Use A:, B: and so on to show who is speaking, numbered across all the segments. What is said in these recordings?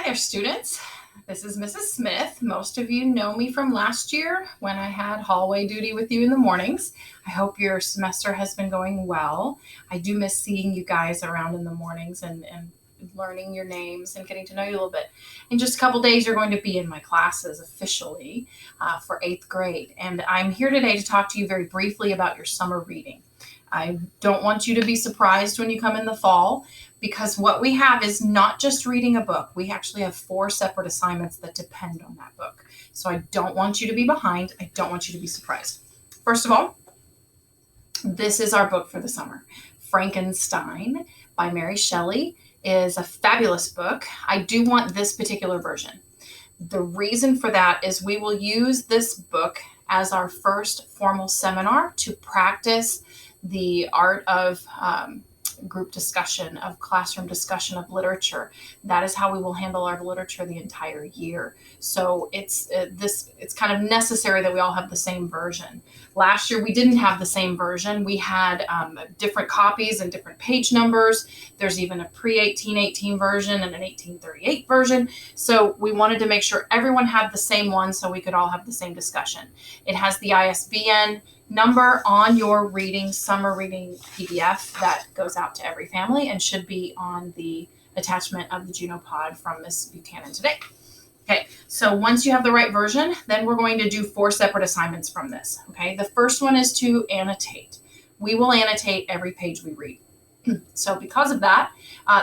A: there, students. This is Mrs. Smith. Most of you know me from last year when I had hallway duty with you in the mornings. I hope your semester has been going well. I do miss seeing you guys around in the mornings and learning your names and getting to know you a little bit. In just a couple days, you're going to be in my classes officially for 8th grade. And I'm here today to talk to you very briefly about your summer reading. I don't want you to be surprised when you come in the fall, because what we have is not just reading a book. We actually have 4 separate assignments that depend on that book. So I don't want you to be behind. I don't want you to be surprised. First of all, this is our book for the summer. Frankenstein by Mary Shelley is a fabulous book. I do want this particular version. The reason for that is we will use this book as our first formal seminar to practice the art of group discussion, of classroom discussion of literature. That is how we will handle our literature the entire year. So it's kind of necessary that we all have the same version. Last year we didn't have the same version. We had different copies and different page numbers. There's even a pre-1818 version and an 1838 version. So we wanted to make sure everyone had the same one so we could all have the same discussion. It has the ISBN number on your summer reading PDF that goes out to every family and should be on the attachment of the Juno Pod from Miss Buchanan today. Okay, so once you have the right version, then we're going to do 4 separate assignments from this. Okay, the first one is to annotate. We will annotate every page we read. So because of that,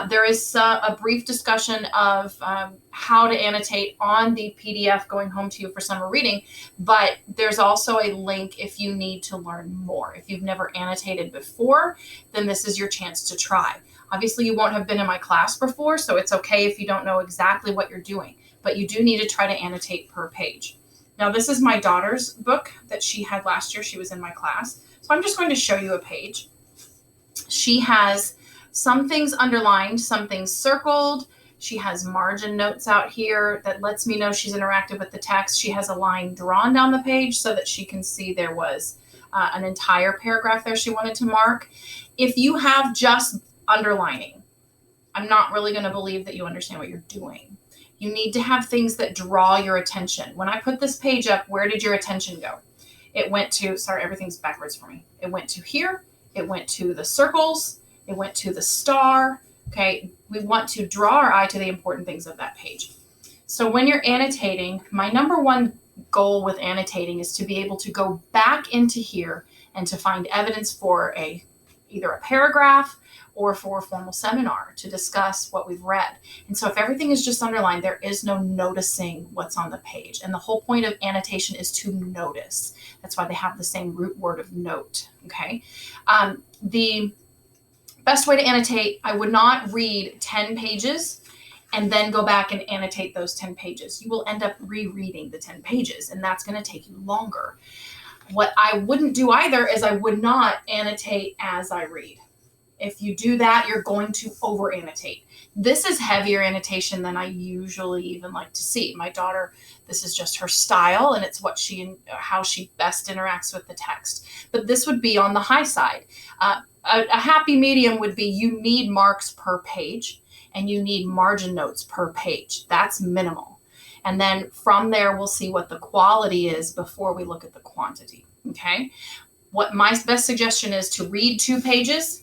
A: there is a brief discussion of how to annotate on the PDF going home to you for summer reading, but there's also a link if you need to learn more. If you've never annotated before, then this is your chance to try. Obviously, you won't have been in my class before, so it's okay if you don't know exactly what you're doing, but you do need to try to annotate per page. Now, this is my daughter's book that she had last year. She was in my class. So I'm just going to show you a page. She has some things underlined, some things circled. She has margin notes out here that lets me know she's interacted with the text. She has a line drawn down the page so that she can see there was an entire paragraph there she wanted to mark. If you have just underlining, I'm not really going to believe that you understand what you're doing. You need to have things that draw your attention. When I put this page up, where did your attention go? It went to, sorry, everything's backwards for me. It went to here. It went to the circles. It went to the star. Okay, we want to draw our eye to the important things of that page. So when you're annotating, my number one goal with annotating is to be able to go back into here and to find evidence for either a paragraph or for a formal seminar to discuss what we've read. And so if everything is just underlined, there is no noticing what's on the page. And the whole point of annotation is to notice. That's why they have the same root word of note, okay? The best way to annotate, I would not read 10 pages and then go back and annotate those 10 pages. You will end up rereading the 10 pages, and that's going to take you longer. What I wouldn't do either is I would not annotate as I read. If you do that, you're going to over annotate. This is heavier annotation than I usually even like to see. My daughter, this is just her style, and it's how she best interacts with the text. But this would be on the high side. A happy medium would be you need marks per page and you need margin notes per page. That's minimal. And then from there, we'll see what the quality is before we look at the quantity. Okay. What my best suggestion is to read 2 pages,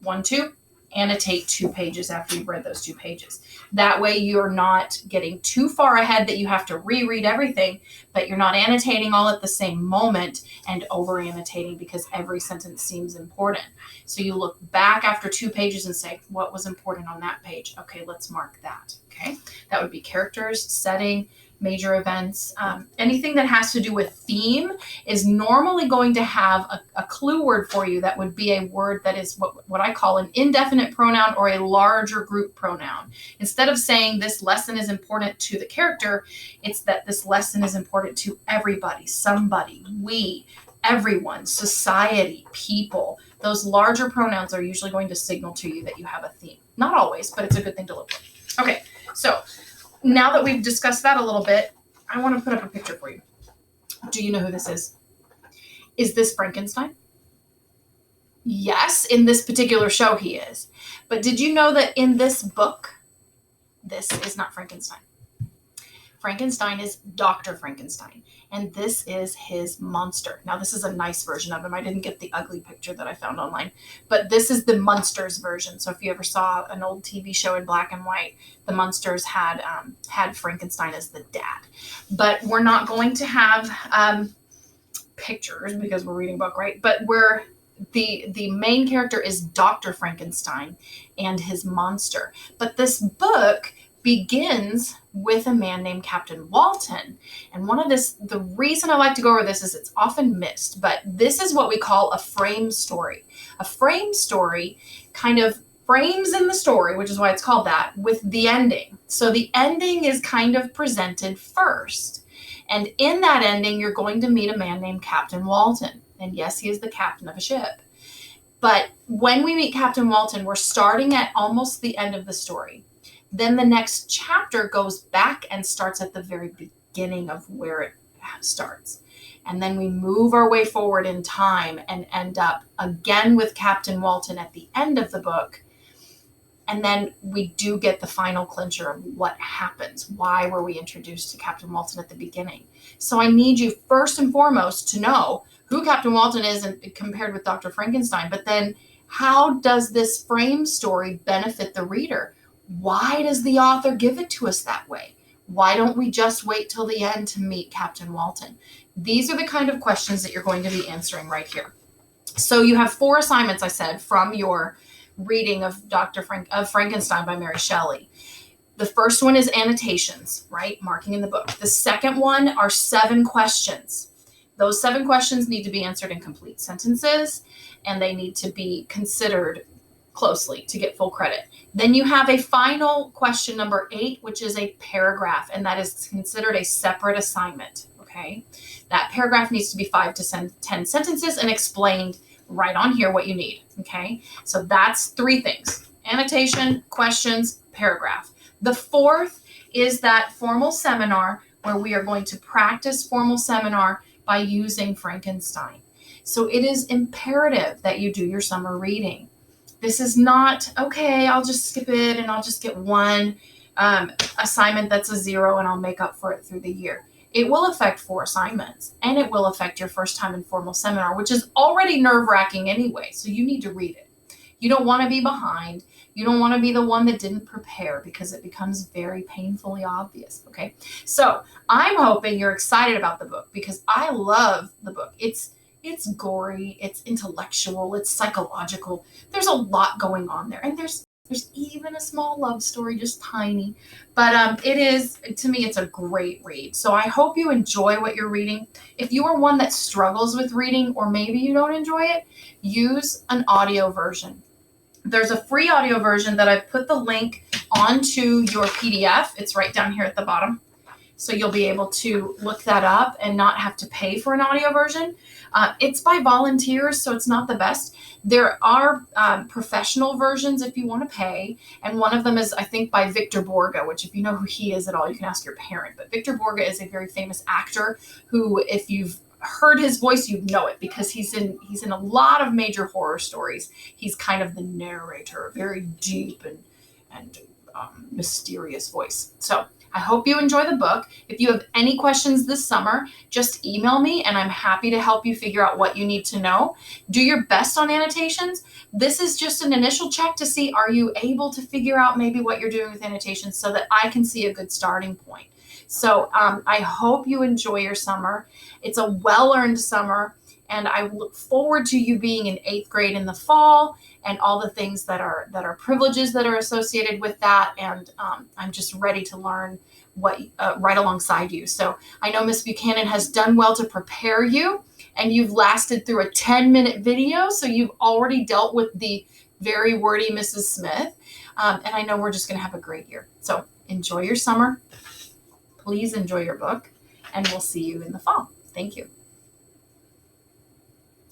A: 1, 2, annotate 2 pages after you've read those 2 pages. That way you're not getting too far ahead that you have to reread everything, but you're not annotating all at the same moment and over annotating because every sentence seems important. So you look back after 2 pages and say, what was important on that page? Okay, let's mark that. Okay, that would be characters, setting, major events. Anything that has to do with theme is normally going to have a clue word for you that would be a word that is what I call an indefinite pronoun or a larger group pronoun. Instead of saying this lesson is important to the character, it's that this lesson is important to everybody, somebody, we, everyone, society, people. Those larger pronouns are usually going to signal to you that you have a theme. Not always, but it's a good thing to look for. Okay, so now that we've discussed that a little bit, I want to put up a picture for you. Do you know who this is? Is this Frankenstein? Yes, in this particular show he is. But did you know that in this book, This is not Frankenstein. Frankenstein is Dr. Frankenstein, and this is his monster. Now, this is a nice version of him. I didn't get the ugly picture that I found online, but this is the Munsters version. So if you ever saw an old TV show in black and white, the Munsters had Frankenstein as the dad. But we're not going to have pictures because we're reading a book, right? But the main character is Dr. Frankenstein and his monster. But this book begins with a man named Captain Walton. And the reason I like to go over this is it's often missed, but this is what we call a frame story. A frame story kind of frames in the story, which is why it's called that, with the ending. So the ending is kind of presented first. And in that ending, you're going to meet a man named Captain Walton. And yes, he is the captain of a ship. But when we meet Captain Walton, we're starting at almost the end of the story. Then the next chapter goes back and starts at the very beginning of where it starts. And then we move our way forward in time and end up again with Captain Walton at the end of the book. And then we do get the final clincher of what happens. Why were we introduced to Captain Walton at the beginning? So I need you first and foremost to know who Captain Walton is compared with Dr. Frankenstein. But then how does this frame story benefit the reader? Why does the author give it to us that way? Why don't we just wait till the end to meet Captain Walton? These are the kind of questions that you're going to be answering right here. So you have 4 assignments, I said, from your reading of Frankenstein by Mary Shelley. The first one is annotations, right? Marking in the book. The second one are 7 questions. Those 7 questions need to be answered in complete sentences, and they need to be considered closely to get full credit. Then you have a final question, number 8, which is a paragraph, and that is considered a separate assignment, okay? That paragraph needs to be 5 to 10 sentences and explained right on here what you need, okay? So that's 3 things: annotation, questions, paragraph. The 4th is that formal seminar where we are going to practice formal seminar by using Frankenstein. So it is imperative that you do your summer reading. This is not, okay, I'll just skip it and I'll just get one assignment that's a 0 and I'll make up for it through the year. It will affect 4 assignments, and it will affect your first time in formal seminar, which is already nerve-wracking anyway, so you need to read it. You don't want to be behind. You don't want to be the one that didn't prepare because it becomes very painfully obvious, okay? So I'm hoping you're excited about the book because I love the book. It's gory, it's intellectual, it's psychological. There's a lot going on there, and there's even a small love story, just tiny. But it is, to me, it's a great read. So I hope you enjoy what you're reading. If you are one that struggles with reading, or maybe you don't enjoy it, use an audio version. There's a free audio version that I've put the link onto your PDF. It's right down here at the bottom. So you'll be able to look that up and not have to pay for an audio version. It's by volunteers, so it's not the best. There are professional versions if you want to pay, and one of them is, I think, by Victor Borge, which if you know who he is at all, you can ask your parent. But Victor Borge is a very famous actor who, if you've heard his voice, you know it because he's in a lot of major horror stories. He's kind of the narrator, a very deep and mysterious voice. So I hope you enjoy the book. If you have any questions this summer, just email me and I'm happy to help you figure out what you need to know. Do your best on annotations. This is just an initial check to see, are you able to figure out maybe what you're doing with annotations so that I can see a good starting point. So I hope you enjoy your summer. It's a well-earned summer, and I look forward to you being in 8th grade in the fall and all the things that are privileges that are associated with that. And I'm just ready to learn what right alongside you. So I know Miss Buchanan has done well to prepare you, and you've lasted through a 10-minute video. So you've already dealt with the very wordy Mrs. Smith. And I know we're just going to have a great year. So enjoy your summer. Please enjoy your book, and we'll see you in the fall. Thank you.